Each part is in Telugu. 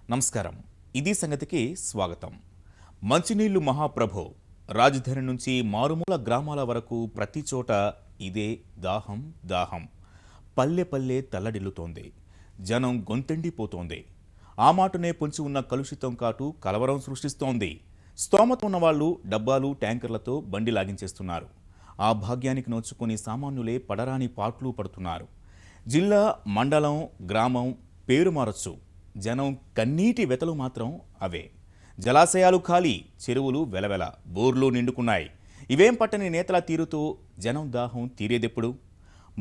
నమస్కారం. ఇది సంగతికి స్వాగతం. మంచినీళ్లు మహాప్రభో. రాజధాని నుంచి మారుమూల గ్రామాల వరకు ప్రతి చోట ఇదే దాహం దాహం. పల్లె పల్లె తల్లడిల్లుతోంది. జనం గొంతెండిపోతోంది. ఆ మాటనే పొంచి ఉన్న కలుషితం కాటు కలవరం సృష్టిస్తోంది. స్తోమత ఉన్నవాళ్లు డబ్బాలు ట్యాంకర్లతో బండి లాగించేస్తున్నారు. ఆ భాగ్యానికి నోచుకొని సామాన్యులే పడరాని పాట్లు పడుతున్నారు. జిల్లా, మండలం, గ్రామం పేరు మారచ్చు, జనం కన్నీటి వెతలు మాత్రం అవే. జలాశయాలు ఖాళీ, చెరువులు వెలవెల, బోర్లు నిండుకున్నాయి. ఇవేం పట్టని నేతల తీరుతో జనం దాహం తీరేదెప్పుడు?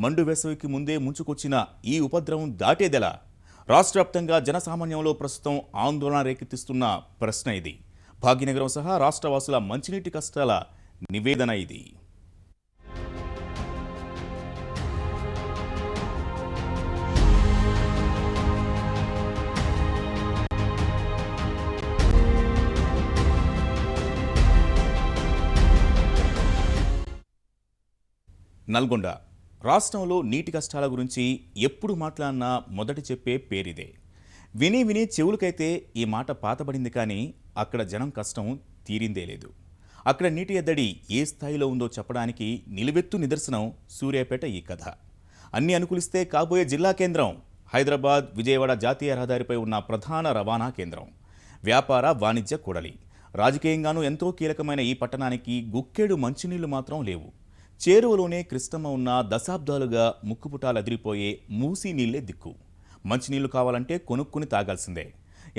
మండు వేసవికి ముందే ముంచుకొచ్చిన ఈ ఉపద్రవం దాటేదెలా? రాష్ట్ర వ్యాప్తంగా జనసామాన్యంలో ప్రస్తుతం ఆందోళన రేకెత్తిస్తున్న ప్రశ్న ఇది. భాగ్యనగరం సహా రాష్ట్రవాసుల మంచినీటి కష్టాల నివేదన ఇది. నల్గొండ రాష్ట్రంలో నీటి కష్టాల గురించి ఎప్పుడు మాట్లాడినా మొదటి చెప్పే పేరిదే. విని విని చెవులకైతే ఈ మాట పాతబడింది, కానీ అక్కడ జనం కష్టం తీరిందే లేదు. అక్కడ నీటి ఎద్దడి ఏ స్థాయిలో ఉందో చెప్పడానికి నిలువెత్తు నిదర్శనం సూర్యాపేట ఈ కథ. అన్ని అనుకూలిస్తే కాబోయే జిల్లా కేంద్రం హైదరాబాద్ విజయవాడ జాతీయ రహదారిపై ఉన్న ప్రధాన రవాణా కేంద్రం, వ్యాపార వాణిజ్య కూడలి. రాజకీయంగానూ ఎంతో కీలకమైన ఈ పట్టణానికి గుక్కేడు మంచినీళ్లు మాత్రం లేవు. చేరువలోనే కృష్ణమ్మ ఉన్న దశాబ్దాలుగా ముక్కుపుటాలు అదిరిపోయే మూసీ నీళ్లే దిక్కు. మంచినీళ్లు కావాలంటే కొనుక్కుని తాగాల్సిందే.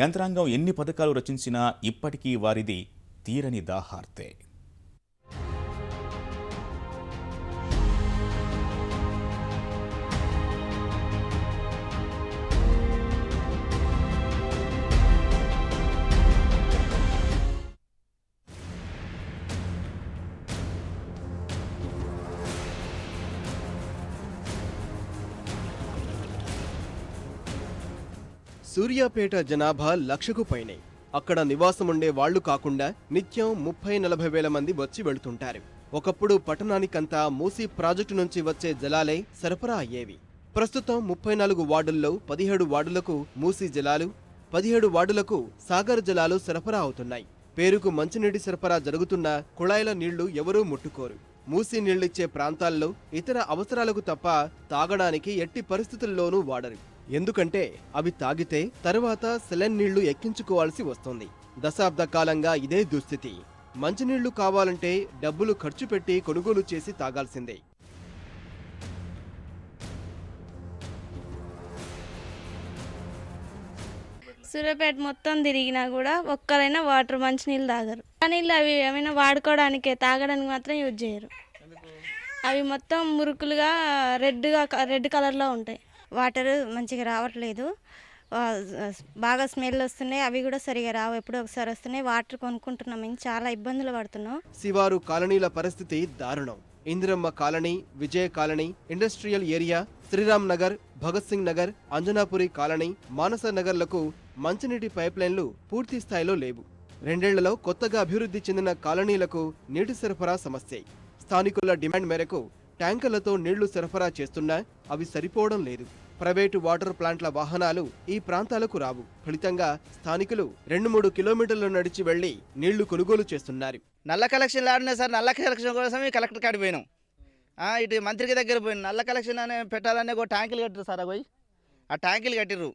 యంత్రాంగం ఎన్ని పథకాలు రచించినా ఇప్పటికీ వారిది తీరని దాహార్తే. సూర్యాపేట జనాభా 1,00,000కు పైనే. అక్కడ నివాసముండే వాళ్లు కాకుండా నిత్యం 30-40 వేల మంది వచ్చి వెళుతుంటారు. ఒకప్పుడు పట్టణానికంతా మూసీ ప్రాజెక్టు నుంచి వచ్చే జలాలే సరఫరా అయ్యేవి. ప్రస్తుతం 34 వార్డుల్లో 17 వార్డులకు మూసీ జలాలు, 17 వార్డులకు సాగర్ జలాలు సరఫరా అవుతున్నాయి. పేరుకు మంచినీటి సరఫరా జరుగుతున్నా కుళాయిల నీళ్లు ఎవరూ ముట్టుకోరు. మూసీ నీళ్లిచ్చే ప్రాంతాల్లో ఇతర అవసరాలకు తప్ప తాగడానికి ఎట్టి పరిస్థితుల్లోనూ వాడరు. ఎందుకంటే అవి తాగితే తరువాత సెలైన్ నీళ్లు ఎక్కించుకోవాల్సి వస్తుంది. దశాబ్ద కాలంగా ఇదే దుస్థితి. మంచినీళ్లు కావాలంటే డబ్బులు ఖర్చు పెట్టి కొనుగోలు చేసి తాగాల్సిందే. సూర్యాపేట మొత్తం తిరిగినా కూడా ఒక్కరైనా వాటర్ మంచినీళ్ళు తాగరు. నీళ్ళు అవి ఏమైనా వాడుకోవడానికే, తాగడానికి మాత్రం యూజ్ చేయరు. అవి మొత్తం మురుకులుగా రెడ్ కలర్లో ఉంటాయి. వాటర్ మంచిగా రావట్లేదు, బాగా స్మెల్ వస్తున్నాయి. అవి కూడా సరిగా రావు, ఎప్పుడో ఒకసారి వస్తున్నాయి. వాటర్ కొనుక్కుంటున్నాం, మేము చాలా ఇబ్బందులు పడుతున్నాం. శివారు కాలనీల పరిస్థితి దారుణం. Indiramma colony, Vijaya colony, industrial area, Sriram Nagar, Bhagat Singh Nagar, Anjanapuri colony, Manasa నగర్లకు మంచినీటి పైప్లైన్లు పూర్తి స్థాయిలో లేవు. 2 ఏళ్లలో కొత్తగా అభివృద్ధి చెందిన కాలనీలకు నీటి సరఫరా సమస్య. స్థానికుల డిమాండ్ మేరకు ట్యాంకర్లతో నీళ్లు సరఫరా చేస్తున్నా అవి సరిపోవడం లేదు. ప్రైవేటు వాటర్ ప్లాంట్ల వాహనాలు ఈ ప్రాంతాలకు రావు. ఫలితంగా స్థానికులు 2-3 కిలోమీటర్లు నడిచి వెళ్లి నీళ్లు కొనుగోలు చేస్తున్నారు. నల్ల కలెక్షన్లు ఆడినాయి సార్. నల్ల కలెక్షన్ కోసం కలెక్టర్ కాడికి పోయినాం. ఇటు మంత్రికి దగ్గర పోయినాం. నల్ల కలెక్షన్ అనే పెట్టాలనే ఒక ట్యాంకులు కట్టిరు సార్. పోయి ఆ ట్యాంకులు కట్టిర్రు.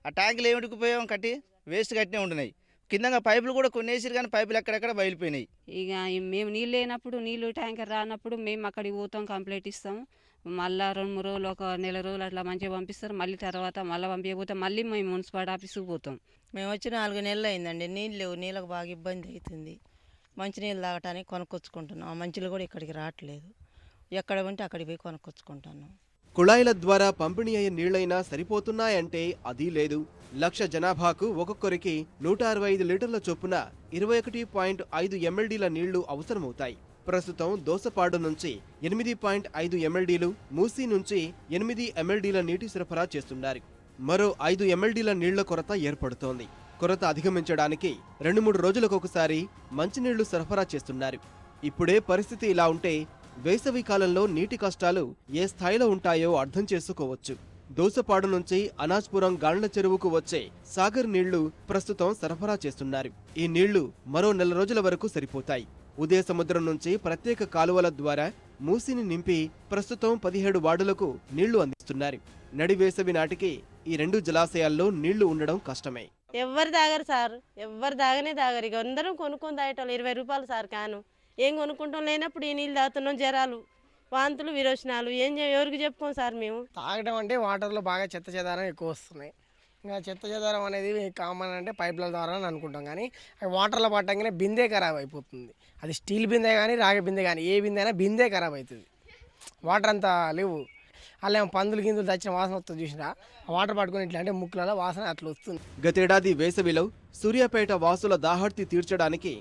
ఆ ట్యాంకులు ఏమిటికి పోయాం, కట్టి వేస్ట్ కట్టినే ఉంటున్నాయి. కింద పైపులు కూడా కొన్ని వేసిరు, కానీ పైపులు ఎక్కడెక్కడ బయలుపోయినాయి. ఇక మేము నీళ్ళు లేనప్పుడు, నీళ్ళు ట్యాంకర్ రానప్పుడు మేము అక్కడికి పోతాం, కంప్లైంట్ ఇస్తాం. మళ్ళీ 2-3 రోజులు, ఒక నెల రోజులు అట్లా మంచిగా పంపిస్తారు. మళ్ళీ తర్వాత మళ్ళీ పంపించకపోతే మళ్ళీ మేము మున్సిపాలిటీ ఆఫీస్కి పోతాం. మేము వచ్చి 4 నెలలు అయిందండి. నీళ్ళు లేవు, నీళ్ళకు బాగా ఇబ్బంది అవుతుంది. మంచినీళ్ళు తాగటానికి కొనుక్కొచ్చుకుంటున్నాం. ఆ మంచిలు కూడా ఇక్కడికి రావట్లేదు. ఎక్కడ ఉంటే అక్కడికి పోయి కొనుక్కొచ్చుకుంటున్నాం. కుళాయిల ద్వారా పంపిణీ అయ్యే నీళ్లైనా సరిపోతున్నాయంటే అదీ లేదు. 1,00,000 జనాభాకు ఒక్కొక్కరికి 165 లీటర్ల చొప్పున 21.5 MLDల నీళ్లు అవసరమవుతాయి. ప్రస్తుతం దోసపాడు నుంచి 8.5 MLDలు, మూసీ నుంచి 8 MLDల నీటి సరఫరా చేస్తున్నారు. మరో 5 MLDల నీళ్ల కొరత ఏర్పడుతోంది. కొరత అధిగమించడానికి 2-3 రోజులకొకసారి మంచినీళ్లు సరఫరా చేస్తున్నారు. ఇప్పుడే పరిస్థితి ఇలా ఉంటే వేసవి కాలంలో నీటి కష్టాలు ఏ స్థాయిలో ఉంటాయో అర్థం చేసుకోవచ్చు. దోసపాడు నుంచి అనాజ్పురం గాండ్ల చెరువుకు వచ్చే సాగర్ నీళ్లు ప్రస్తుతం సరఫరా చేస్తున్నారు. ఈ నీళ్లు మరో 4 రోజుల వరకు సరిపోతాయి. ఉదయ సముద్రం నుంచి ప్రత్యేక కాలువల ద్వారా మూసిని నింపి ప్రస్తుతం 17 వార్డులకు నీళ్లు అందిస్తున్నారు. నడివేసవి నాటికి ఈ 2 జలాశయాల్లో నీళ్లు ఉండడం కష్టమే. ఎవ్వరు తాగరు సార్, ఎవ్వరు తాగనే తాగరు. ఇక అందరం కొనుక్కొని తాగేటోళ్ళు 20 రూపాయలు సార్ క్యాను. ఏం కొనుక్కుంటాం లేనప్పుడు ఈ నీళ్ళు తాగుతున్నాం. జ్వరాలు, వాంతులు, విరోచనాలు ఎవరికి చెప్పుకోం సార్ మేము. తాగడం అంటే వాటర్లో బాగా చెత్త చెదారం ఎక్కువ వస్తున్నాయి. ఇంకా చెత్త చెదారం అనేది కామన్ అంటే పైపుల ద్వారా అని అనుకుంటాం, కానీ అవి వాటర్లో పట్టంగానే బిందే ఖరాబ్ అయిపోతుంది. అది స్టీల్ బిందే కానీ రాగి బిందే కానీ ఏ బిందే అయినా బిందే ఖరాబ్ అవుతుంది. వాటర్ అంతా లేవు. అలా పందులు గిందులు తెచ్చిన వాసన వస్తుంది చూసినా, వాటర్ పట్టుకుని ఇట్లా అంటే ముక్కులలో వాసన అట్లా వస్తుంది. గతేడాది వేసవిలో సూర్యాపేట వాసుల దాహార్తి తీర్చడానికి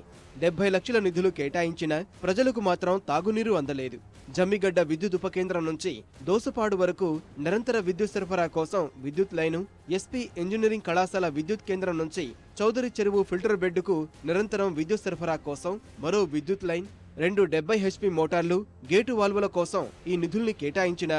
70 లక్షల నిధులు కేటాయించినా ప్రజలకు మాత్రం తాగునీరు అందలేదు. జమ్మిగడ్డ విద్యుత్ ఉపకేంద్రం నుంచి దోసపాడు వరకు నిరంతర విద్యుత్ సరఫరా కోసం విద్యుత్ లైను, ఎస్పీ ఇంజనీరింగ్ కళాశాల విద్యుత్ కేంద్రం నుంచి చౌదరి చెరువు ఫిల్టర్ బెడ్డుకు నిరంతరం విద్యుత్ సరఫరా కోసం మరో విద్యుత్ లైన్, 2 70 HP మోటార్లు, గేటు వాల్వుల కోసం ఈ నిధుల్ని కేటాయించినా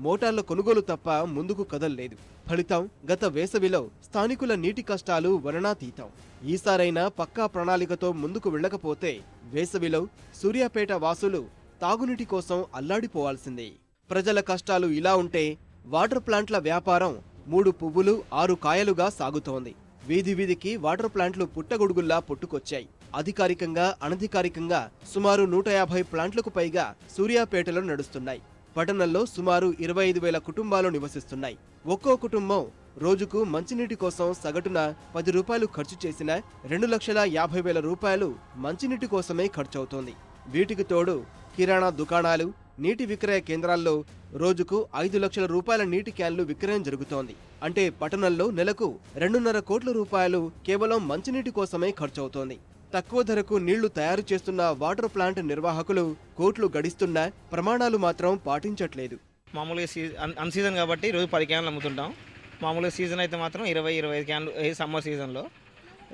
మోటార్ల కొనుగోలు తప్ప ముందుకు కదల్లేదు. ఫలితం గత వేసవిలో స్థానికుల నీటి కష్టాలు వర్ణనాతీతం. ఈసారైనా పక్కా ప్రణాళికతో ముందుకు వెళ్లకపోతే వేసవిలో సూర్యాపేట వాసులు తాగునీటి కోసం అల్లాడిపోవాల్సిందే. ప్రజల కష్టాలు ఇలా ఉంటే వాటర్ ప్లాంట్ల వ్యాపారం 3 పువ్వులు 6 కాయలుగా సాగుతోంది. వీధి వీధికి వాటర్ ప్లాంట్లు పుట్టగొడుగుల్లా పుట్టుకొచ్చాయి. అధికారికంగా అనధికారికంగా సుమారు 150 ప్లాంట్లకు పైగా సూర్యాపేటలో నడుస్తున్నాయి. పట్టణంలో సుమారు 25,000 కుటుంబాలు నివసిస్తున్నాయి. ఒక్కో కుటుంబం రోజుకు మంచినీటి కోసం సగటున 10 రూపాయలు ఖర్చు చేసిన 2,50,000 రూపాయలు మంచినీటి కోసమే ఖర్చవుతోంది. వీటికి తోడు కిరాణా దుకాణాలు, నీటి విక్రయ కేంద్రాల్లో రోజుకు 5 లక్షల రూపాయల నీటి క్యాన్లు విక్రయం జరుగుతోంది. అంటే పట్టణంలో నెలకు 2.5 కోట్ల రూపాయలు కేవలం మంచినీటి కోసమే ఖర్చవుతోంది. తక్కువ ధరకు నీళ్లు తయారు చేస్తున్న వాటర్ ప్లాంట్ నిర్వాహకులు కోట్లు గడిస్తున్నా ప్రమాణాలు మాత్రం పాటించట్లేదు. మామూలుగా అన్ సీజన్ కాబట్టి రోజు 10 క్యాన్లు అమ్ముతుంటాం. మామూలుగా సీజన్ అయితే మాత్రం 20-25 క్యాన్లు సమ్మర్ సీజన్లో.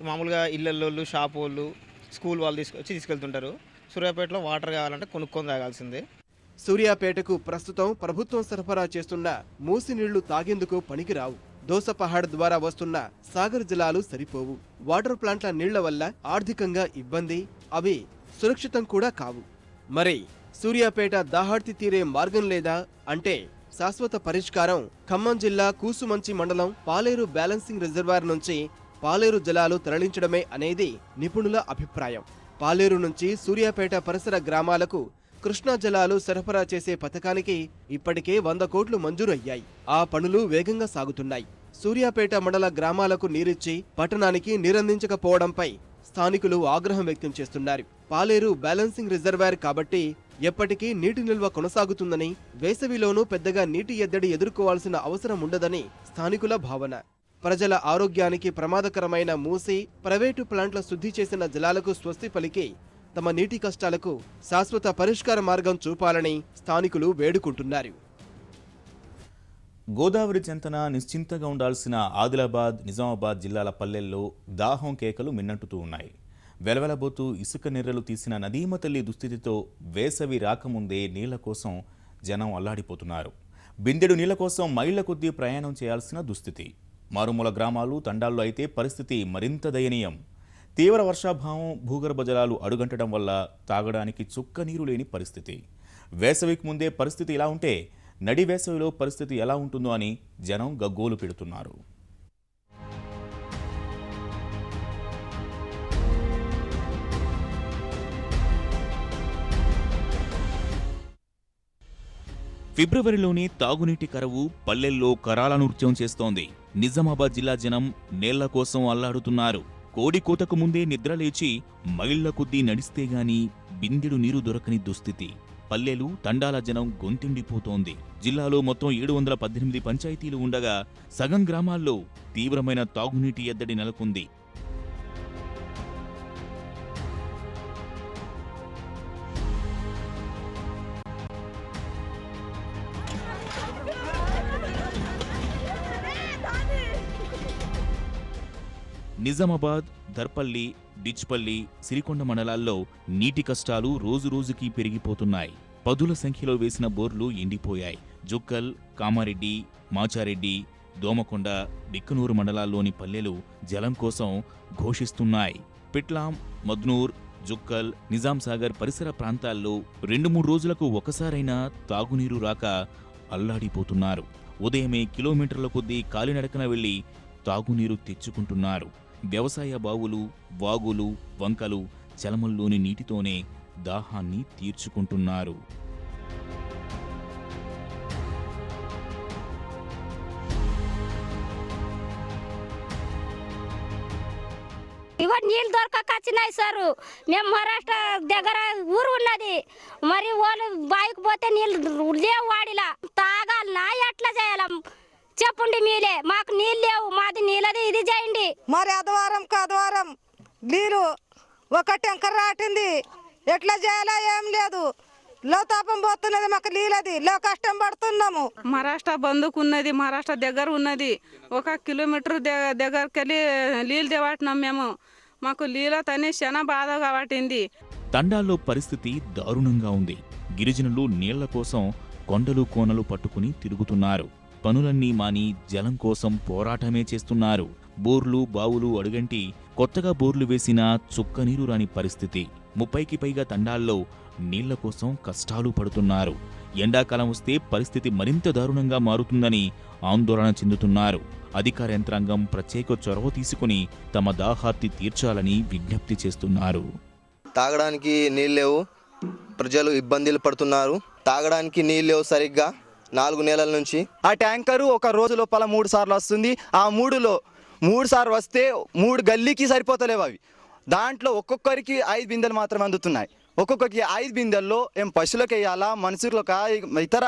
మామూలుగా ఇళ్ళల్లో షాప్ వాళ్ళు, స్కూల్ వాళ్ళు తీసుకెళ్తుంటారు. సూర్యాపేటలో వాటర్ కావాలంటే కొనుక్కొని తాగాల్సిందే. సూర్యాపేటకు ప్రస్తుతం ప్రభుత్వం సరఫరా చేస్తున్న మూసి నీళ్లు తాగేందుకు పనికిరావు. దోసపహాడ్ ద్వారా వస్తున్న సాగర్ జలాలు సరిపోవు. వాటర్ ప్లాంట్ల నీళ్ల వల్ల ఆర్థికంగా ఇబ్బంది, అవి సురక్షితం కూడా కావు. మరి సూర్యాపేట దాహార్తి తీరే మార్గం లేదా అంటే శాశ్వత పరిష్కారం ఖమ్మం జిల్లా కూసుమంచి మండలం పాలేరు బ్యాలెన్సింగ్ రిజర్వాయర్ నుంచి పాలేరు జలాలు తరలించడమే అనేది నిపుణుల అభిప్రాయం. పాలేరు నుంచి సూర్యాపేట పరిసర గ్రామాలకు కృష్ణా జలాలు సరఫరా చేసే పథకానికి ఇప్పటికే 100 కోట్లు మంజూరు అయ్యాయి. ఆ పనులు వేగంగా సాగుతున్నాయి. సూర్యాపేట మండల గ్రామాలకు నీరిచ్చి పట్టణానికి నీరందించకపోవడంపై స్థానికులు ఆగ్రహం వ్యక్తం చేస్తున్నారు. పాలేరు బ్యాలెన్సింగ్ రిజర్వాయర్ కాబట్టి ఎప్పటికీ నీటి నిల్వ కొనసాగుతుందని, వేసవిలోనూ పెద్దగా నీటి ఎద్దడి ఎదుర్కోవాల్సిన అవసరం ఉండదని స్థానికుల భావన. ప్రజల ఆరోగ్యానికి ప్రమాదకరమైన మూసి, ప్రైవేటు ప్లాంట్ల శుద్ధి చేసిన జలాలకు స్వస్తి పలికి తమ నీటి కష్టాలకు శాశ్వత పరిష్కార మార్గం చూపాలని స్థానికులు వేడుకుంటున్నారు. గోదావరి చెంతన నిశ్చింతగా ఉండాల్సిన ఆదిలాబాద్, నిజామాబాద్ జిల్లాల పల్లెల్లో దాహం కేకలు మిన్నంటుతూ ఉన్నాయి. వెలవెలబోతూ ఇసుక నెర్రలు తీసిన నదీమ తల్లి దుస్థితితో వేసవి రాకముందే నీళ్ల కోసం జనం అల్లాడిపోతున్నారు. బిందెడు నీళ్ల కోసం మైళ్ల కొద్దీ ప్రయాణం చేయాల్సిన దుస్థితి. మారుమూల గ్రామాలు, తండాల్లో అయితే పరిస్థితి మరింత దయనీయం. తీవ్ర వర్షాభావం, భూగర్భ జలాలు అడుగంటడం వల్ల తాగడానికి చుక్క నీరు లేని పరిస్థితి. వేసవికి ముందే పరిస్థితి ఇలా ఉంటే నడి వేసవిలో పరిస్థితి ఎలా ఉంటుందో అని జనం గగ్గోలు పెడుతున్నారు. ఫిబ్రవరిలోనే తాగునీటి కరువు పల్లెల్లో కరాల నృత్యం చేస్తోంది. నిజామాబాద్ జిల్లా జనం నీళ్ల కోసం అల్లాడుతున్నారు. కోడి కోతకు ముందే నిద్రలేచి మైళ్ల కొద్దీ నడిస్తేగాని బిందెడు నీరు దొరకని దుస్థితి. పల్లెలు, తండాల జనం గొంతిండిపోతోంది. జిల్లాలో మొత్తం 718 పంచాయతీలు ఉండగా సగం గ్రామాల్లో తీవ్రమైన తాగునీటి ఎద్దడి నెలకొంది. నిజామాబాద్, దర్పల్లి, డిచ్పల్లి, సిరికొండ మండలాల్లో నీటి కష్టాలు రోజురోజుకీ పెరిగిపోతున్నాయి. పదుల సంఖ్యలో వేసిన బోర్లు ఎండిపోయాయి. జుక్కల్, కామారెడ్డి, మాచారెడ్డి, దోమకొండ, బిక్కనూరు మండలాల్లోని పల్లెలు జలం కోసం ఘోషిస్తున్నాయి. పిట్లాం, మద్నూర్, జుక్కల్, నిజాంసాగర్ పరిసర ప్రాంతాల్లో 2-3 రోజులకు ఒకసారైనా తాగునీరు రాక అల్లాడిపోతున్నారు. ఉదయమే కిలోమీటర్ల కొద్దీ కాలినడకన వెళ్లి తాగునీరు తెచ్చుకుంటున్నారు. వ్యవసాయ బావులు, వాగులు, వంకలు, చలమల్లోని నీటితోనే దాహాన్ని తీర్చుకుంటున్నారు. ఇవాళ నీళ్ళు దొరకక వచ్చినాయి సారు. మేము మహారాష్ట్ర దగ్గర ఊరు ఉన్నది, మరి వాళ్ళు బావికి పోతే నీళ్ళు లేవు, వాడిలా తాగాలనా ఎట్లా చేయాల చెప్పండి మీలే. మాకు నీళ్ళు లేవు, మాది నీళ్ళది ఇది చేయండి. మరి అదవారం నీరు ఒక టెంకర్ రాటింది, ఎట్లా చేయాలా ఏం లేదు. లో తాపం పోతున్నది, మాకు నీళ్ళది లో కష్టం పడుతున్నాము. మహారాష్ట్ర బందుకున్నది, మహారాష్ట్ర దగ్గర ఉన్నది. 1 కిలోమీటర్ దగ్గరికి వెళ్ళి నీళ్ళు తేవాటినాం మేము. మాకు నీళ్ళతోనే చాలా బాధగా పట్టింది. తండాల్లో పరిస్థితి దారుణంగా ఉంది. గిరిజనులు నీళ్ల కోసం కొండలు కోనలు పట్టుకుని తిరుగుతున్నారు. పనులన్నీ మాని జలం కోసం పోరాటమే చేస్తున్నారు. బోర్లు, బావులు అడుగంటి కొత్తగా బోర్లు వేసినా చుక్కనీరు రాని పరిస్థితి. 30కి పైగా తండాల్లో నీళ్ల కోసం కష్టాలు పడుతున్నారు. ఎండాకాలం వస్తే పరిస్థితి మరింత దారుణంగా మారుతుందని ఆందోళన చెందుతున్నారు. అధికార యంత్రాంగం ప్రత్యేక చొరవ తీసుకుని తమ దాహార్తి తీర్చాలని విజ్ఞప్తి చేస్తున్నారు. తాగడానికి నీళ్ళు లేవు, ప్రజలు ఇబ్బందులు పడుతున్నారు. తాగడానికి నీళ్ళు లేవు సరిగ్గా 4 నెలల నుంచి. ఆ ట్యాంకరు ఒక రోజు లోపల 3 సార్లు వస్తుంది. ఆ 3 సార్లు వస్తే 3 గల్లీకి సరిపోతలేవు అవి. దాంట్లో ఒక్కొక్కరికి 5 బిందెలు మాత్రమే అందుతున్నాయి. ఒక్కొక్కరికి 5 బిందెల్లో ఏం పశువులకు వేయాలా, మనుషులకు ఇతర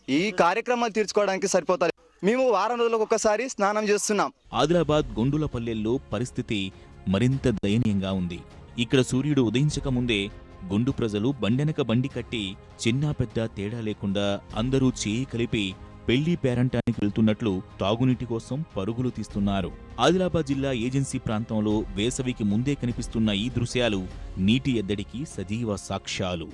ఈ కార్యక్రమాలు తీర్చుకోవడానికి సరిపోతాయి. మేము వారం రోజులకు ఒకసారి స్నానం చేస్తున్నాం. ఆదిలాబాద్ గొండులపల్లెల్లో పరిస్థితి మరింత దయనీయంగా ఉంది. ఇక్కడ సూర్యుడు ఉదయించక ముందే గొండు ప్రజలు బండెనక బండి కట్టి చిన్నా పెద్ద తేడా లేకుండా అందరూ చేయి కలిపి పెళ్లి పేరంటానికి వెళ్తున్నట్లు తాగునీటి కోసం పరుగులు తీస్తున్నారు. ఆదిలాబాద్ జిల్లా ఏజెన్సీ ప్రాంతంలో వేసవికి ముందే కనిపిస్తున్న ఈ దృశ్యాలు నీటి ఎద్దడికి సజీవ సాక్ష్యాలు.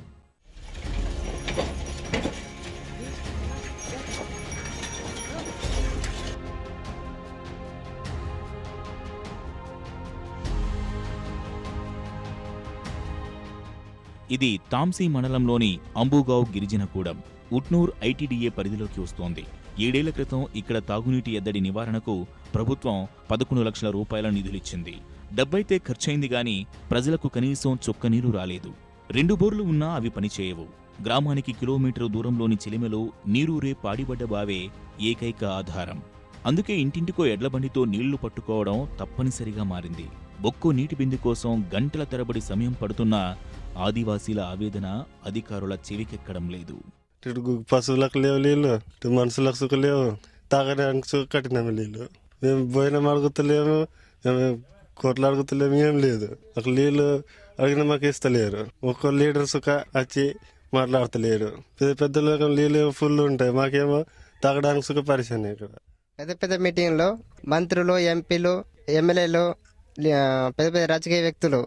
ఇది తాంసీ మండలంలోని అంబుగావ్ గిరిజనగూడెం, ఉట్నూర్ ఐటీడీఏ పరిధిలోకి వస్తోంది. 7 ఏళ్ల క్రితం ఇక్కడ తాగునీటి ఎద్దడి నివారణకు ప్రభుత్వం 11 లక్షల రూపాయల నిధులిచ్చింది. డబ్బైతే ఖర్చయింది గాని ప్రజలకు కనీసం చుక్కనీరు రాలేదు. 2 బోర్లు ఉన్నా అవి పనిచేయవు. గ్రామానికి కిలోమీటరు దూరంలోని చిలిమెలో నీరూరే పాడిబడ్డ బావే ఏకైక ఆధారం. అందుకే ఇంటింటికో ఎడ్లబండితో నీళ్లు పట్టుకోవడం తప్పనిసరిగా మారింది. బొక్కు నీటి బిందె కోసం గంటల తరబడి సమయం పడుతున్నా ఆదివాసీల ఆవేదన అధికారుల చెవికెక్కడం లేదు. పశువులకు లేవు నీళ్ళు, మనుషులకు సుఖ లేవు, తాగడానికి సుఖ కట్టినాము నీళ్ళు. మేము భోజనం అడుగుతలేము, మేము కోట్లు అడుగుతలేము, ఏం లేదు. ఒక నీళ్ళు అడిగిన మాకు ఇస్తలేరు. 1 లీటర్ సుఖ వచ్చి మాట్లాడతలేరు. పెద్దలకు నీళ్ళు ఫుల్ ఉంటాయి, మాకేమో తాగడానికి సుఖ పరిశాన్. ఇక్కడ పెద్ద మీటింగ్లో మంత్రులు, ఎంపీలు, ఎమ్మెల్యేలు, పెద్ద రాజకీయ వ్యక్తులు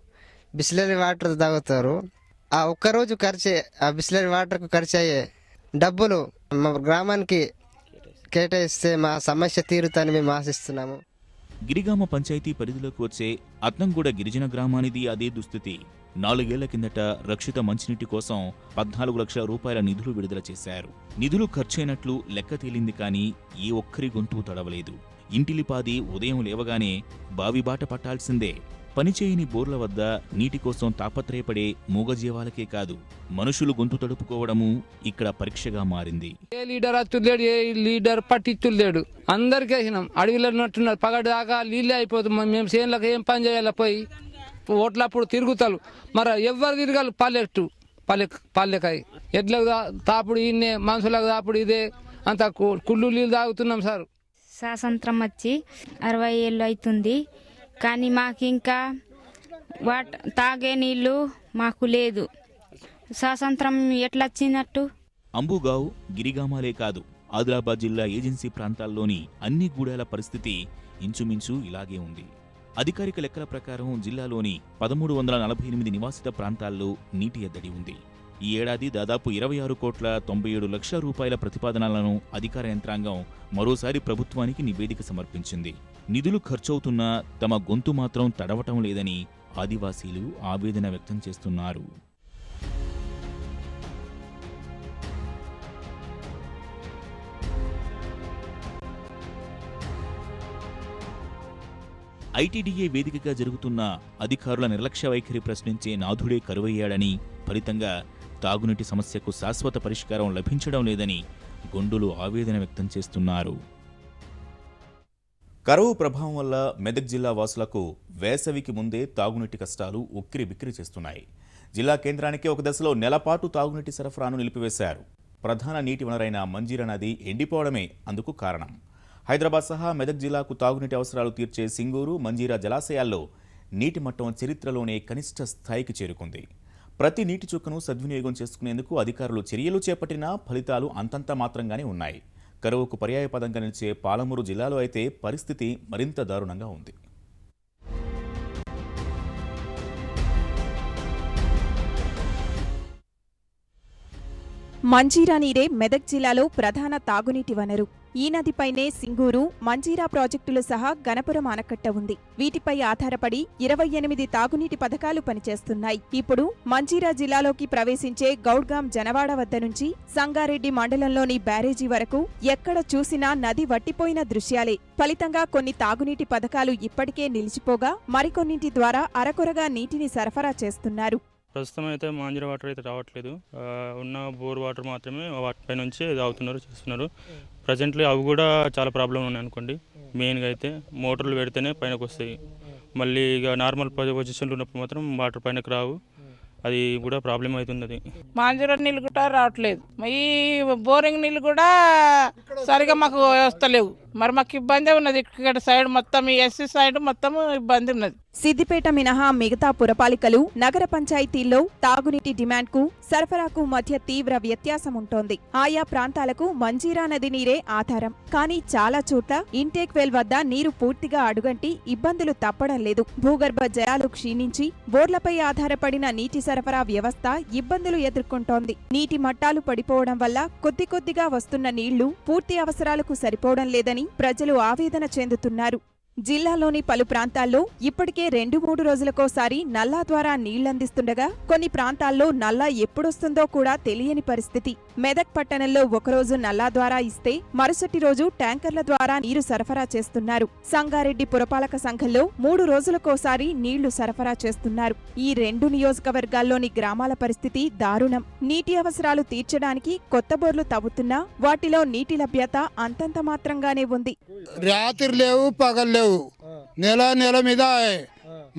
బిస్లరీ వాటర్ తాగుతారు. ఆ ఒక్కరోజు ఆ బిస్లరీ వాటర్కు ఖర్చు అయ్యే డబ్బులు మా గ్రామానికి కేటాయిస్తే మా సమస్య తీరుతాని మేము ఆశిస్తున్నాము. గిరిగామ పంచాయతీ పరిధిలోకి వచ్చే అత్నంగూడ గిరిజన గ్రామానిది అదే దుస్థితి. 4 ఏళ్ల కిందట రక్షిత మంచినీటి కోసం 14 లక్షల రూపాయల నిధులు విడుదల చేశారు. నిధులు ఖర్చయినట్లు లెక్క తేలింది కానీ ఏ ఒక్కరి గొంతు తడవలేదు. ఇంటిలిపాది ఉదయం లేవగానే బావిబాట పట్టాల్సిందే. పనిచేయని బోర్ల వద్ద నీటి కోసం తాపత్రయపడే మూగజీవాలకే కాదు, మనుషులు గొంతు తడుపుకోవడము ఇక్కడ పరీక్షగా మారింది. ఏ లీడర్ అత్తులేడు, ఏ లీడర్ పట్టించులేడు. అందరికీ వేసినాం. అడవిలో ఉన్నట్టున్నారు. పగటి దాకా నీళ్ళే అయిపోతుంది. మేము చేనులకు ఏం పని చేయాలి? పోయి ఓట్లప్పుడు తిరుగుతారు. మరి ఎవరు తిరగాలి? పల్లెకాయ ఎడ్లకు తాపుడు ఇన్నే, మనుషులకు తాపుడు ఇదే. అంత కుళ్ళు నీళ్ళు తాగుతున్నాం సార్. స్వాతంత్రం వచ్చి 60 ఏళ్ళు అవుతుంది, కానీ మాకు ఇంకా తాగే నీళ్ళు మాకు లేదు. స్వాతంత్రం ఎట్లా వచ్చినట్టు? అంబుగావ్, గిరిగామాలే కాదు, ఆదిలాబాద్ జిల్లా ఏజెన్సీ ప్రాంతాల్లోని అన్ని గూడాల పరిస్థితి ఇంచుమించు ఇలాగే ఉంది. అధికారిక లెక్కల ప్రకారం జిల్లాలోని 1348 నివాసిత ప్రాంతాల్లో నీటి ఎద్దడి ఉంది. ఈ ఏడాది దాదాపు 26,97,00,00,000 రూపాయల ప్రతిపాదనలను అధికార యంత్రాంగం మరోసారి ప్రభుత్వానికి నివేదిక సమర్పించింది. నిధులు ఖర్చవుతున్నా తమ గొంతు మాత్రం తడవటం లేదని ఆదివాసీలు ఆవేదన వ్యక్తం చేస్తున్నారు. ఐటీడీఏ వేదికగా జరుగుతున్న అధికారుల నిర్లక్ష్య వైఖరి ప్రశ్నించే నాథుడే కరువయ్యాడని, ఫలితంగా తాగునీటి సమస్యకు శాశ్వత పరిష్కారం లభించడం లేదని గొండులు ఆవేదన వ్యక్తం చేస్తున్నారు. కరువు ప్రభావం వల్ల మెదక్ జిల్లా వాసులకు వేసవికి ముందే తాగునీటి కష్టాలు ఉక్కిరిబిక్కిరి చేస్తున్నాయి. జిల్లా కేంద్రానికి ఒక దశలో నెలపాటు తాగునీటి సరఫరాను నిలిపివేశారు. ప్రధాన నీటి వనరైన మంజీరా నది ఎండిపోవడమే అందుకు కారణం. హైదరాబాద్ సహా మెదక్ జిల్లాకు తాగునీటి అవసరాలు తీర్చే సింగూరు, మంజీరా జలాశయాల్లో నీటి మట్టం చరిత్రలోనే కనిష్ట స్థాయికి చేరుకుంది. ప్రతి నీటి చుక్కను సద్వినియోగం చేసుకునేందుకు అధికారులు చర్యలు చేపట్టినా ఫలితాలు అంతంత మాత్రంగానే ఉన్నాయి. కరువుకు పర్యాయపదంగా నిలిచే పాలమూరు జిల్లాలో అయితే పరిస్థితి మరింత దారుణంగా ఉంది. మంజీరా నీరే మెదక్ జిల్లాలో ప్రధాన తాగునీటి వనరు. ఈ నదిపైనే సింగూరు, మంజీరా ప్రాజెక్టులు సహా గణపురం ఆనకట్ట ఉంది. వీటిపై ఆధారపడి 28 తాగునీటి పథకాలు పనిచేస్తున్నాయి. ఇప్పుడు మంజీరా జిల్లాలోకి ప్రవేశించే గౌడ్గాం జనవాడ వద్ద నుంచి సంగారెడ్డి మండలంలోని బ్యారేజీ వరకు ఎక్కడ చూసినా నది వట్టిపోయిన దృశ్యాలే. ఫలితంగా కొన్ని తాగునీటి పథకాలు ఇప్పటికే నిలిచిపోగా మరికొన్నింటి ద్వారా అరకొరగా నీటిని సరఫరా చేస్తున్నారు. ప్రస్తుతం అయితే మంజీరా వాటర్ అయితే రావట్లేదు. ఉన్న బోర్ వాటర్ మాత్రమే వాటిపై నుంచి తాగుతున్నారు, చేస్తున్నారు. ప్రజెంట్లీ అవి కూడా చాలా ప్రాబ్లం ఉన్నాయి అనుకోండి. మెయిన్గా అయితే మోటార్లు పెడితేనే పైనకు వస్తాయి. మళ్ళీ ఇక నార్మల్ పొజిషన్లో ఉన్నప్పుడు మాత్రం వాటర్ పైనకు రావు. అది కూడా ప్రాబ్లం అవుతుంది. అది మంజీరా నీళ్ళు కూడా రావట్లేదు. ఈ బోరింగ్ నీళ్ళు కూడా సరిగా మాకు వస్తలేవు. మరి మాకు ఇబ్బంది ఉన్నది. ఇక్కడ సైడ్ మొత్తం ఈ ఎస్సీ సైడ్ మొత్తం ఇబ్బంది ఉన్నది. సిద్దిపేట మినహా మిగతా పురపాలికలు, నగర పంచాయతీల్లో తాగునీటి డిమాండ్కు, సరఫరాకు మధ్య తీవ్ర వ్యత్యాసం ఉంటోంది. ఆయా ప్రాంతాలకు మంజీరా నది నీరే ఆధారం. కానీ చాలా చోట్ల ఇంటేక్ వెల్ వద్ద నీరు పూర్తిగా అడుగంటి ఇబ్బందులు తప్పడం లేదు. భూగర్భ జలాలు క్షీణించి బోర్లపై ఆధారపడిన నీటి సరఫరా వ్యవస్థ ఇబ్బందులు ఎదుర్కొంటోంది. నీటి మట్టాలు పడిపోవడం వల్ల కొద్ది కొద్దిగా వస్తున్న నీళ్లు పూర్తి అవసరాలకు సరిపోవడం లేదని ప్రజలు ఆవేదన చెందుతున్నారు. జిల్లాలోని పలు ప్రాంతాల్లో ఇప్పటికే 2-3 రోజులకోసారి నల్లా ద్వారా నీళ్లందిస్తుండగా కొన్ని ప్రాంతాల్లో నల్లా ఎప్పుడొస్తుందో కూడా తెలియని పరిస్థితి. మెదక్ పట్టణంలో ఒకరోజు నల్లా ద్వారా ఇస్తే మరుసటి రోజు ట్యాంకర్ల ద్వారా నీరు సరఫరా చేస్తున్నారు. సంగారెడ్డి పురపాలక సంఘంలో 3 రోజులకోసారి నీళ్లు సరఫరా చేస్తున్నారు. ఈ 2 నియోజకవర్గాల్లోని గ్రామాల పరిస్థితి దారుణం. నీటి అవసరాలు తీర్చడానికి కొత్త బోర్లు తవ్వుతున్నా వాటిలో నీటి లభ్యత అంతంత మాత్రంగానే ఉంది. రాత్రి లేవు, పగలు లేవు, నెల మీద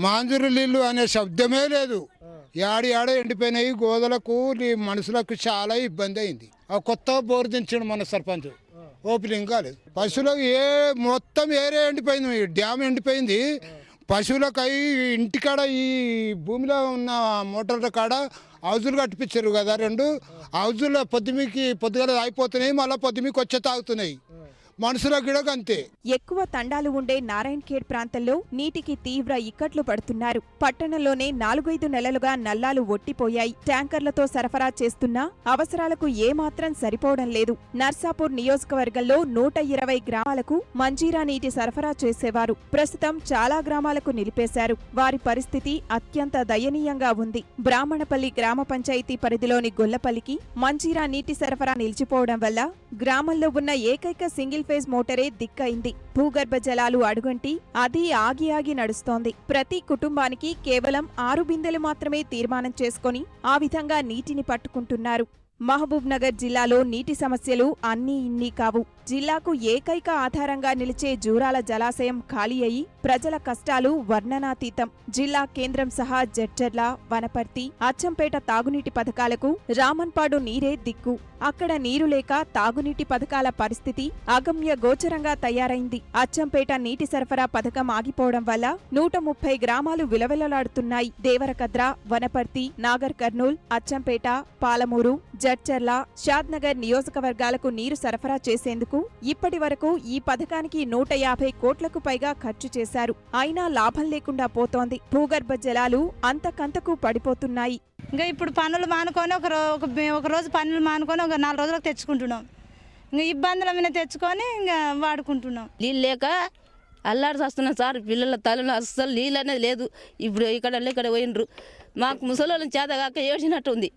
మాంజూరు నీళ్ళు అనే శబ్దమే లేదు. యాడ ఎండిపోయినాయి. గోదలకు మనుషులకు చాలా ఇబ్బంది అయింది. ఆ కొత్త బోర్ దించాడు మన సర్పంచ్, ఓపెనింగ్ కాలేదు. పశువులకు మొత్తం ఏరియా ఎండిపోయింది, డ్యామ్ ఎండిపోయింది. పశువులకు అవి ఇంటికాడ ఈ భూమిలో ఉన్న మోటార్ల కాడ హౌజులు కట్టిపించారు కదా. 2 హౌజుల పొద్దుగల అయిపోతున్నాయి, మళ్ళీ పొద్దుమికి వచ్చే తాగుతున్నాయి. మనుషులకు కూడా అంతే. ఎక్కువ తండాలు ఉండే నారాయణఖేడ్ ప్రాంతంలో నీటికి తీవ్ర ఇక్కట్లు పడుతున్నారు. పట్టణంలోనే 4-5 నెలలుగా నల్లాలు ఒట్టిపోయాయి. ట్యాంకర్లతో సరఫరా చేస్తున్నా అవసరాలకు ఏమాత్రం సరిపోవడం లేదు. నర్సాపూర్ నియోజకవర్గంలో 120 గ్రామాలకు మంజీరా నీటి సరఫరా చేసేవారు. ప్రస్తుతం చాలా గ్రామాలకు నిలిపేశారు. వారి పరిస్థితి అత్యంత దయనీయంగా ఉంది. బ్రాహ్మణపల్లి గ్రామ పంచాయతీ పరిధిలోని గొల్లపల్లికి మంజీరా నీటి సరఫరా నిలిచిపోవడం వల్ల గ్రామంలో ఉన్న ఏకైక సింగిల్ ఫేజ్ మోటరే దిక్కయింది. భూగర్భ జలాలు అడుగంటి అది ఆగి నడుస్తోంది. ప్రతి కుటుంబానికి కేవలం 6 బిందెలు మాత్రమే తీర్మానం చేసుకుని ఆ విధంగా నీటిని పట్టుకుంటున్నారు. మహబూబ్ నగర్ జిల్లాలో నీటి సమస్యలు అన్నీ ఇన్నీ కావు. జిల్లాకు ఏకైక ఆధారంగా నిలిచే జూరాల జలాశయం ఖాళీ అయి ప్రజల కష్టాలు వర్ణనాతీతం. జిల్లా కేంద్రం సహా జడ్చర్ల, వనపర్తి, అచ్చంపేట తాగునీటి పథకాలకు రామన్పాడు నీరే దిక్కు. అక్కడ నీరు లేక తాగునీటి పథకాల పరిస్థితి అగమ్య గోచరంగా తయారైంది. అచ్చంపేట నీటి సరఫరా పథకం ఆగిపోవడం వల్ల 130 గ్రామాలు విలవిలలాడుతున్నాయి. దేవరకద్ర, వనపర్తి, నాగర్ కర్నూల్, అచ్చంపేట, పాలమూరు, జడ్చర్ల, షాద్నగర్ నియోజకవర్గాలకు నీరు సరఫరా చేసేందుకు వరకు ఇప్పటి వరకు ఈ పథకానికి 150 కోట్లకు పైగా ఖర్చు చేశారు. అయినా లాభం లేకుండా పోతోంది. భూగర్భ జలాలు అంతకంతకు పడిపోతున్నాయి. ఇంకా ఇప్పుడు పనులు మానుకొని ఒక రోజు పనులు మానుకొని ఒక 4 రోజులకు తెచ్చుకుంటున్నాం. ఇంకా ఇబ్బందుల మీద తెచ్చుకొని ఇంకా వాడుకుంటున్నాం. నీళ్ళు లేక అల్లాడి వస్తున్నాం సార్. పిల్లల తల్లు అస్సలు నీళ్ళు అనేది లేదు. ఇప్పుడు ఇక్కడ పోయినరు. మాకు ముసలి చేతగాక ఏడ్చినట్టు ఉంది.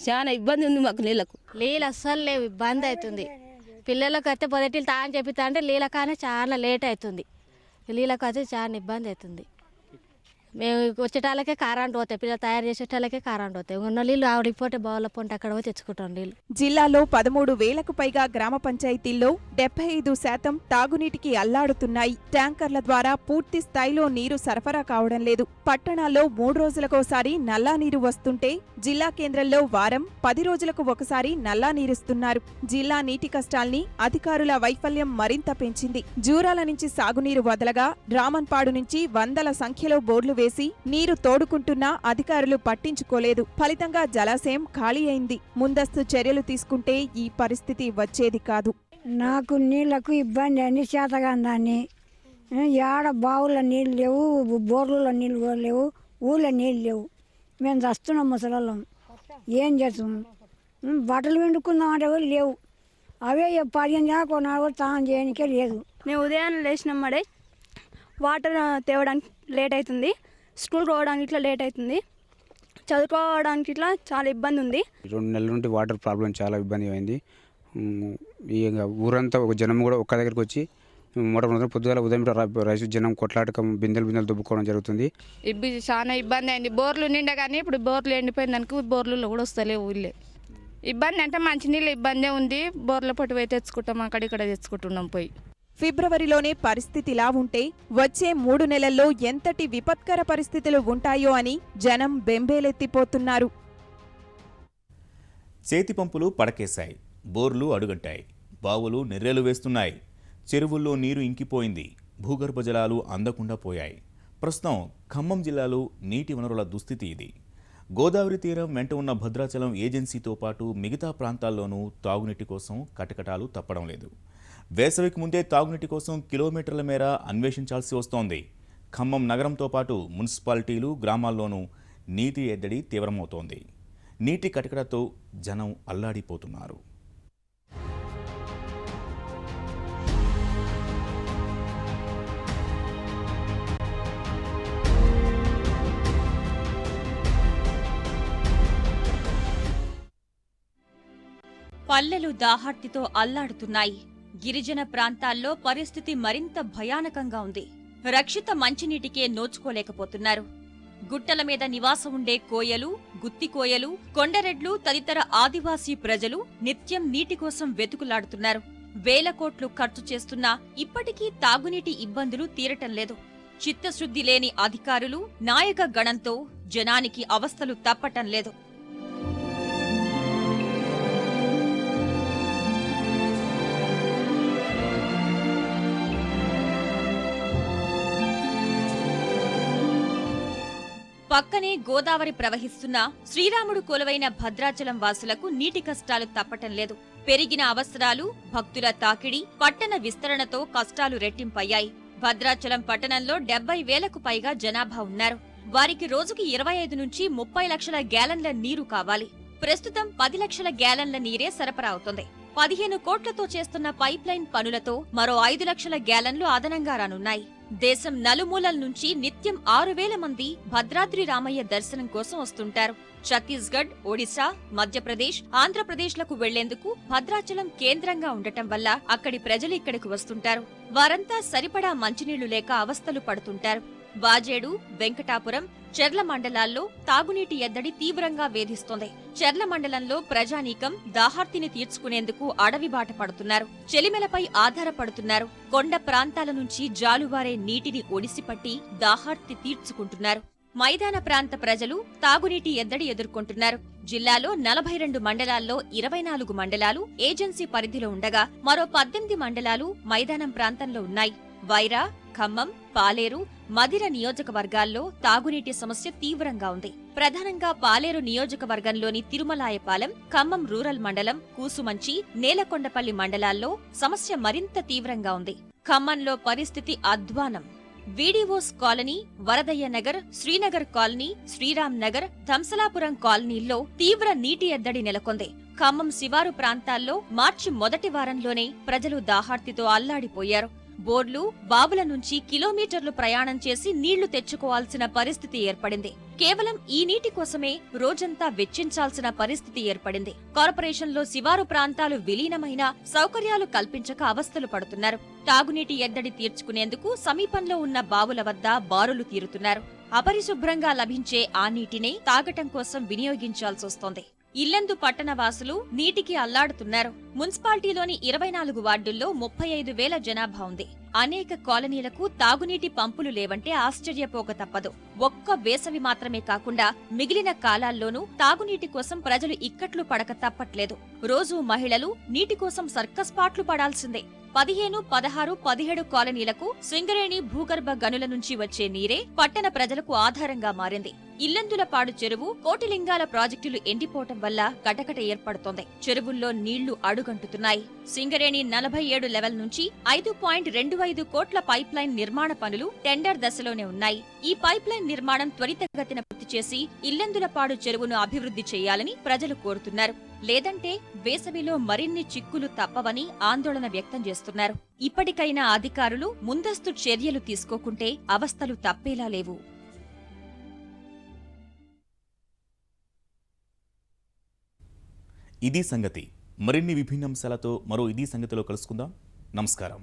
చాలా ఇబ్బంది ఉంది మాకు నీళ్ళకు. నీళ్ళు అస్సలు లేవు, ఇబ్బంది అవుతుంది. పిల్లలకు అయితే పొదటిలు తాగని చెప్పితే అంటే నీళ్ళకానే చాలా లేట్ అవుతుంది. నీళ్ళకు అయితే చాలా ఇబ్బంది అవుతుంది. మేము వచ్చేటాలకే కరెంట్ పోతాయి, పిల్లలు తయారు చేసేటాలకే కరెంట్ పోతాయి. ఉన్న నీళ్ళు ఆవిడిపోతే బావుల పొంట అక్కడ పోయి తెచ్చుకుంటాం నీళ్ళు. జిల్లాలో 13,000కు పైగా గ్రామ పంచాయతీల్లో 75% తాగునీటికి అల్లాడుతున్నాయి. ట్యాంకర్ల ద్వారా పూర్తి స్థాయిలో నీరు సరఫరా కావడం లేదు. పట్టణాల్లో 3 రోజులకోసారి నల్లా నీరు వస్తుంటే జిల్లా కేంద్రంలో వారం 10 రోజులకు ఒకసారి నల్లా నీరిస్తున్నారు. జిల్లా నీటి కష్టాల్ని అధికారుల వైఫల్యం మరింత పెంచింది. జూరాల నుంచి సాగునీరు వదలగా రామన్పాడు నుంచి వందల సంఖ్యలో బోర్లు వేసి నీరు తోడుకుంటున్నా అధికారులు పట్టించుకోలేదు. ఫలితంగా జలాశయం ఖాళీ అయింది. ముందస్తు చర్యలు తీసుకుంటే ఈ పరిస్థితి వచ్చేది కాదు. నాకు నీళ్లకు ఇబ్బంది అయింది. చేతగాందాన్ని ఏడ బావుల నీళ్ళు లేవు, బోర్లలో నీళ్ళు కూడా లేవు, ఊళ్ళో నీళ్ళు లేవు. మేము చస్తున్నాం ముసలం. ఏం చేస్తాం? బట్టలు వండుకుందామంటే కూడా లేవు. అవే 15 దాకా కొన్నాడు స్నానం చేయడానికే లేదు. మేము ఉదయాన్నే లేచినాం వాటర్ తేవడానికి లేట్ అవుతుంది. స్కూల్ పోవడానికి ఇట్లా లేట్ అవుతుంది. చదువుకోవడానికి ఇట్లా చాలా ఇబ్బంది ఉంది. 2 నెలల నుండి వాటర్ ప్రాబ్లం చాలా ఇబ్బంది అయింది. ఊరంతా ఒక జనం కూడా ఒక్క దగ్గరికి వచ్చి మొట్టమొదటి పొద్దుగాల ఉదయం రైసు జనం కొట్లాటకం బిందెలు దుబ్బుకోవడం జరుగుతుంది. చాలా ఇబ్బంది అయింది. బోర్లు నిండా కానీ ఇప్పుడు బోర్లు ఎండిపోయింది అనుకో, బోర్లలో కూడా వస్తలేవు ఊళ్ళే. ఇబ్బంది అంటే మంచినీళ్ళు ఇబ్బందే ఉంది. బోర్ల పొట్టు పోయి తెచ్చుకుంటాం, అక్కడిక్కడ తెచ్చుకుంటున్నాం పోయి. ఫిబ్రవరిలోనే పరిస్థితిలా ఉంటే వచ్చే 3 నెలల్లో ఎంతటి విపత్కర పరిస్థితులు ఉంటాయో అని జనం బెంబేలెత్తిపోతున్నారు. చేతి పంపులు పడకేశాయి, బోర్లు అడుగంటాయి, బావులు నెర్రెలు వేస్తున్నాయి, చెరువుల్లో నీరు ఇంకిపోయింది, భూగర్భ జలాలు అందకుండా పోయాయి. ప్రస్తుతం ఖమ్మం జిల్లాలో నీటి వనరుల దుస్థితి ఇది. గోదావరి తీరం వెంట ఉన్న భద్రాచలం ఏజెన్సీతో పాటు మిగతా ప్రాంతాల్లోనూ తాగునీటి కోసం కటకటాలు తప్పడం లేదు. వేసవికి ముందే తాగునీటి కోసం కిలోమీటర్ల మేర అన్వేషించాల్సి వస్తోంది. ఖమ్మం నగరంతో పాటు మున్సిపాలిటీలు, గ్రామాల్లోనూ నీటి ఎద్దడి తీవ్రమవుతోంది. నీటి కటకటతో జనం అల్లాడిపోతున్నారు. పల్లెలు దాహార్తితో అల్లాడుతున్నాయి. గిరిజన ప్రాంతాల్లో పరిస్థితి మరింత భయానకంగా ఉంది. రక్షిత మంచినీటికే నోచుకోలేకపోతున్నారు. గుట్టల మీద నివాసం ఉండే కోయలు, గుత్తి కోయలు, కొండరెడ్లు తదితర ఆదివాసీ ప్రజలు నిత్యం నీటి కోసం వెతుకులాడుతున్నారు. వేల కోట్లు ఖర్చు చేస్తున్నా ఇప్పటికీ తాగునీటి ఇబ్బందులు తీరటం లేదు. చిత్తశుద్ధి లేని అధికారులు, నాయక గణంతో జనానికి అవస్థలు తప్పటం లేదు. పక్కనే గోదావరి ప్రవహిస్తున్నా శ్రీరాముడు కొలువైన భద్రాచలం వాసులకు నీటి కష్టాలు తప్పటం లేదు. పెరిగిన అవసరాలు, భక్తుల తాకిడి, పట్టణ విస్తరణతో కష్టాలు రెట్టింపయ్యాయి. భద్రాచలం పట్టణంలో 70,000కు పైగా జనాభా ఉన్నారు. వారికి రోజుకి 25 నుంచి 30 లక్షల గ్యాలన్ల నీరు కావాలి. ప్రస్తుతం 10 లక్షల గ్యాలన్ల నీరే సరఫరా అవుతుంది. 15 కోట్లతో చేస్తున్న పైప్లైన్ పనులతో మరో 5 లక్షల గ్యాలన్లు అదనంగా రానున్నాయి. దేశం నలుమూలల నుంచి నిత్యం 6,000 మంది భద్రాద్రి రామయ్య దర్శనం కోసం వస్తుంటారు. ఛత్తీస్గఢ్, ఒడిశా, మధ్యప్రదేశ్, ఆంధ్రప్రదేశ్లకు వెళ్లేందుకు భద్రాచలం కేంద్రంగా ఉండటం వల్ల అక్కడి ప్రజలు ఇక్కడికి వస్తుంటారు. వారంతా సరిపడా మంచినీళ్లు లేక అవస్థలు పడుతుంటారు. వాజేడు, వెంకటాపురం, చెర్ల మండలాల్లో తాగునీటి ఎద్దడి తీవ్రంగా వేధిస్తోంది. చెర్ల మండలంలో ప్రజానీకం దాహార్తిని తీర్చుకునేందుకు అడవి బాట పడుతున్నారు. చెలిమెలపై ఆధారపడుతున్నారు. కొండ ప్రాంతాల నుంచి జాలువారే నీటిని ఒడిసిపట్టి దాహార్తి తీర్చుకుంటున్నారు. మైదాన ప్రాంత ప్రజలు తాగునీటి ఎద్దడి ఎదుర్కొంటున్నారు. జిల్లాలో 42 మండలాల్లో 24 మండలాలు ఏజెన్సీ పరిధిలో ఉండగా మరో 18 మండలాలు మైదానం ప్రాంతంలో ఉన్నాయి. వైరా, ఖమ్మం, పాలేరు, మదిర నియోజకవర్గాల్లో తాగునీటి సమస్య తీవ్రంగా ఉంది. ప్రధానంగా పాలేరు నియోజకవర్గంలోని తిరుమలాయపాలెం, ఖమ్మం రూరల్ మండలం, కూసుమంచి, నేలకొండపల్లి మండలాల్లో సమస్య మరింత తీవ్రంగా ఉంది. ఖమ్మంలో పరిస్థితి అధ్వానం. VDOs colony, Varadayya Nagar, Srinagar colony, Sriram Nagar, Dhamsalapuram కాలనీల్లో తీవ్ర నీటి ఎద్దడి నెలకొంది. ఖమ్మం శివారు ప్రాంతాల్లో మార్చి మొదటి వారంలోనే ప్రజలు దాహార్తితో అల్లాడిపోయారు. బోర్లు, బావుల నుంచి కిలోమీటర్లు ప్రయాణం చేసి నీళ్లు తెచ్చుకోవాల్సిన పరిస్థితి ఏర్పడింది. కేవలం ఈ నీటి కోసమే రోజంతా వెచ్చించాల్సిన పరిస్థితి ఏర్పడింది. కార్పొరేషన్లో శివారు ప్రాంతాలు విలీనమైన సౌకర్యాలు కల్పించక అవస్థలు పడుతున్నారు. తాగునీటి ఎద్దడి తీర్చుకునేందుకు సమీపంలో ఉన్న బావుల వద్ద బారులు తీరుతున్నారు. అపరిశుభ్రంగా లభించే ఆ నీటినే తాగటం కోసం వినియోగించాల్సొస్తోంది. ఇల్లందు పట్టణ వాసులు నీటికి అల్లాడుతున్నారు. మున్సిపాలిటీలోని 24 వార్డుల్లో 35,000 జనాభా ఉంది. అనేక కాలనీలకు తాగునీటి పంపులు లేవంటే ఆశ్చర్యపోక తప్పదు. ఒక్క వేసవి మాత్రమే కాకుండా మిగిలిన కాలాల్లోనూ తాగునీటి కోసం ప్రజలు ఇక్కట్లు పడక తప్పట్లేదు. రోజూ మహిళలు నీటి కోసం సర్కస్ పాట్లు పడాల్సిందే. 15, 16, 17 కాలనీలకు సింగరేణి భూగర్భ గనుల నుంచి వచ్చే నీరే పట్టణ ప్రజలకు ఆధారంగా మారింది. ఇల్లందులపాడు చెరువు, కోటిలింగాల ప్రాజెక్టులు ఎండిపోవటం వల్ల కటకట ఏర్పడుతోంది. చెరువుల్లో నీళ్లు అడుగంటుతున్నాయి. సింగరేణి 47 లెవెల్ నుంచి 5.25 కోట్ల పైప్లైన్ నిర్మాణ పనులు టెండర్ దశలోనే ఉన్నాయి. ఈ పైప్లైన్ నిర్మాణం త్వరితగతిన పూర్తి చేసి ఇల్లందులపాడు చెరువును అభివృద్ధి చేయాలని ప్రజలు కోరుతున్నారు. లేదంటే వేసవిలో మరిన్ని చిక్కులు తప్పవని ఆందోళన వ్యక్తం చేస్తున్నారు. ఇప్పటికైనా అధికారులు ముందస్తు చర్యలు తీసుకోకుంటే అవస్థలు తప్పేలా లేవు. ఇది సంగతి. మరిన్ని విభిన్న అంశాలతో మరో ఇది సంగతిలో కలుసుకుందాం. నమస్కారం.